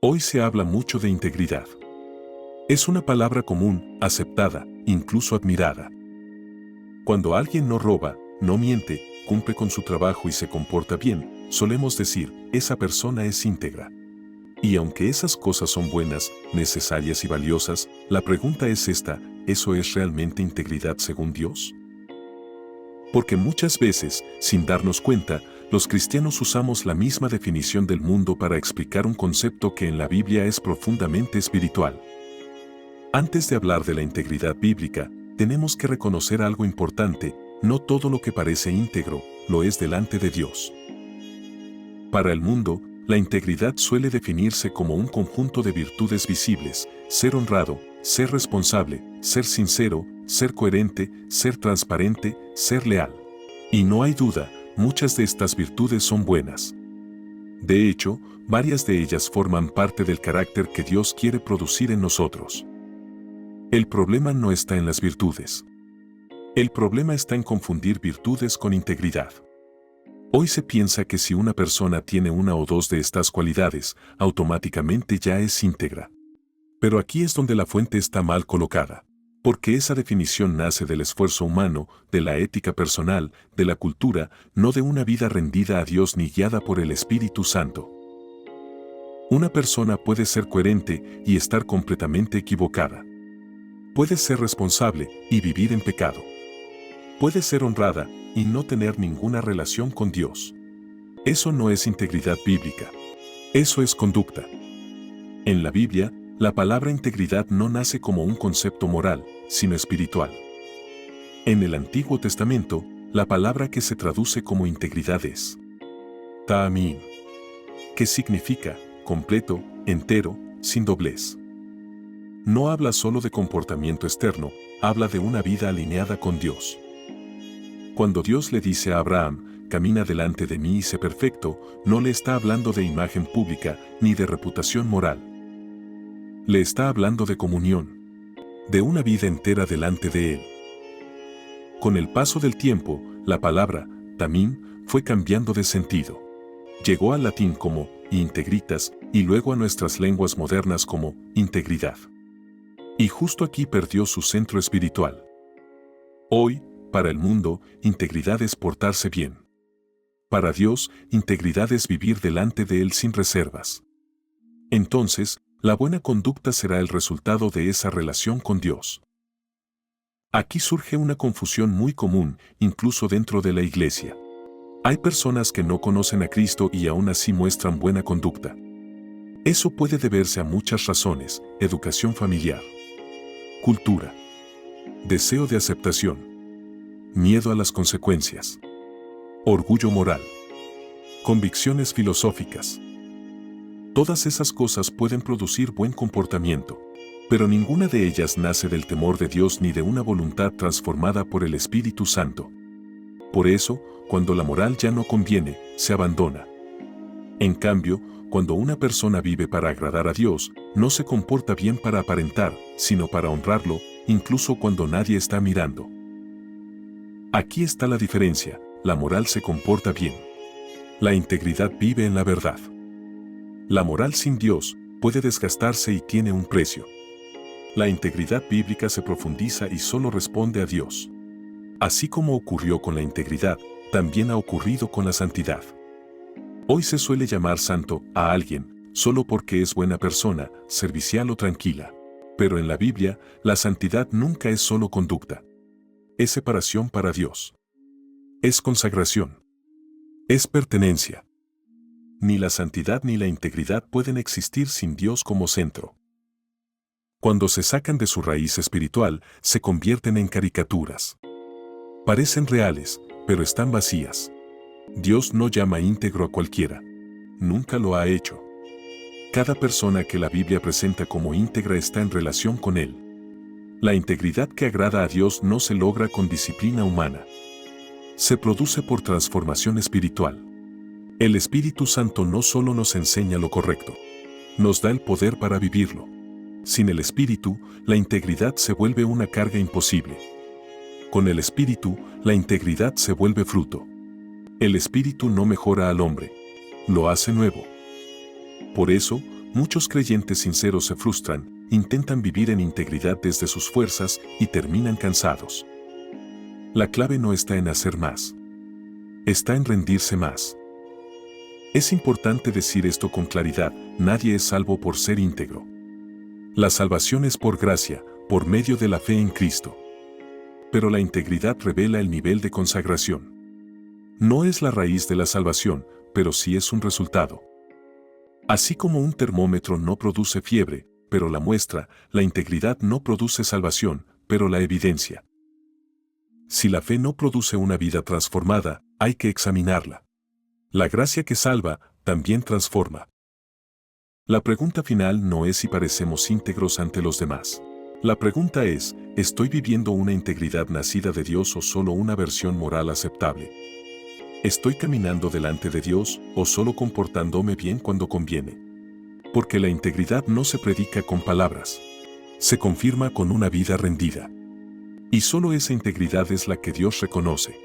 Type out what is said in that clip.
Hoy se habla mucho de integridad. Es una palabra común, aceptada, incluso admirada. Cuando alguien no roba, no miente, cumple con su trabajo y se comporta bien, solemos decir, esa persona es íntegra. Y aunque esas cosas son buenas, necesarias y valiosas, la pregunta es esta: ¿eso es realmente integridad según Dios? Porque muchas veces, sin darnos cuenta, los cristianos usamos la misma definición del mundo para explicar un concepto que en la Biblia es profundamente espiritual. Antes de hablar de la integridad bíblica, tenemos que reconocer algo importante: no todo lo que parece íntegro, lo es delante de Dios. Para el mundo, la integridad suele definirse como un conjunto de virtudes visibles: ser honrado, ser responsable, ser sincero, ser coherente, ser transparente, ser leal. Y no hay duda, muchas de estas virtudes son buenas. De hecho, varias de ellas forman parte del carácter que Dios quiere producir en nosotros. El problema no está en las virtudes. El problema está en confundir virtudes con integridad. Hoy se piensa que si una persona tiene una o dos de estas cualidades, automáticamente ya es íntegra. Pero aquí es donde la fuente está mal colocada, porque esa definición nace del esfuerzo humano, de la ética personal, de la cultura, no de una vida rendida a Dios ni guiada por el Espíritu Santo. Una persona puede ser coherente y estar completamente equivocada. Puede ser responsable y vivir en pecado. Puede ser honrada y no tener ninguna relación con Dios. Eso no es integridad bíblica. Eso es conducta. En la Biblia, la palabra integridad no nace como un concepto moral, sino espiritual. En el Antiguo Testamento, la palabra que se traduce como integridad es ta'amim, que significa completo, entero, sin doblez. No habla solo de comportamiento externo, habla de una vida alineada con Dios. Cuando Dios le dice a Abraham, camina delante de mí y sé perfecto, no le está hablando de imagen pública ni de reputación moral. Le está hablando de comunión, de una vida entera delante de Él. Con el paso del tiempo, la palabra tamim fue cambiando de sentido. Llegó al latín como integritas y luego a nuestras lenguas modernas como integridad. Y justo aquí perdió su centro espiritual. Hoy, para el mundo, integridad es portarse bien. Para Dios, integridad es vivir delante de Él sin reservas. Entonces, la buena conducta será el resultado de esa relación con Dios. Aquí surge una confusión muy común, incluso dentro de la iglesia. Hay personas que no conocen a Cristo y aún así muestran buena conducta. Eso puede deberse a muchas razones: educación familiar, cultura, deseo de aceptación, miedo a las consecuencias, orgullo moral, convicciones filosóficas. Todas esas cosas pueden producir buen comportamiento, pero ninguna de ellas nace del temor de Dios ni de una voluntad transformada por el Espíritu Santo. Por eso, cuando la moral ya no conviene, se abandona. En cambio, cuando una persona vive para agradar a Dios, no se comporta bien para aparentar, sino para honrarlo, incluso cuando nadie está mirando. Aquí está la diferencia: la moral se comporta bien. La integridad vive en la verdad. La moral sin Dios puede desgastarse y tiene un precio. La integridad bíblica se profundiza y solo responde a Dios. Así como ocurrió con la integridad, también ha ocurrido con la santidad. Hoy se suele llamar santo a alguien solo porque es buena persona, servicial o tranquila. Pero en la Biblia, la santidad nunca es solo conducta. Es separación para Dios. Es consagración. Es pertenencia. Ni la santidad ni la integridad pueden existir sin Dios como centro. Cuando se sacan de su raíz espiritual, se convierten en caricaturas. Parecen reales, pero están vacías. Dios no llama íntegro a cualquiera. Nunca lo ha hecho. Cada persona que la Biblia presenta como íntegra está en relación con Él. La integridad que agrada a Dios no se logra con disciplina humana. Se produce por transformación espiritual. El Espíritu Santo no solo nos enseña lo correcto, nos da el poder para vivirlo. Sin el Espíritu, la integridad se vuelve una carga imposible. Con el Espíritu, la integridad se vuelve fruto. El Espíritu no mejora al hombre, lo hace nuevo. Por eso, muchos creyentes sinceros se frustran, intentan vivir en integridad desde sus fuerzas y terminan cansados. La clave no está en hacer más. Está en rendirse más. Es importante decir esto con claridad: nadie es salvo por ser íntegro. La salvación es por gracia, por medio de la fe en Cristo. Pero la integridad revela el nivel de consagración. No es la raíz de la salvación, pero sí es un resultado. Así como un termómetro no produce fiebre, pero la muestra, la integridad no produce salvación, pero la evidencia. Si la fe no produce una vida transformada, hay que examinarla. La gracia que salva, también transforma. La pregunta final no es si parecemos íntegros ante los demás. La pregunta es: ¿estoy viviendo una integridad nacida de Dios o solo una versión moral aceptable? ¿Estoy caminando delante de Dios o solo comportándome bien cuando conviene? Porque la integridad no se predica con palabras. Se confirma con una vida rendida. Y solo esa integridad es la que Dios reconoce.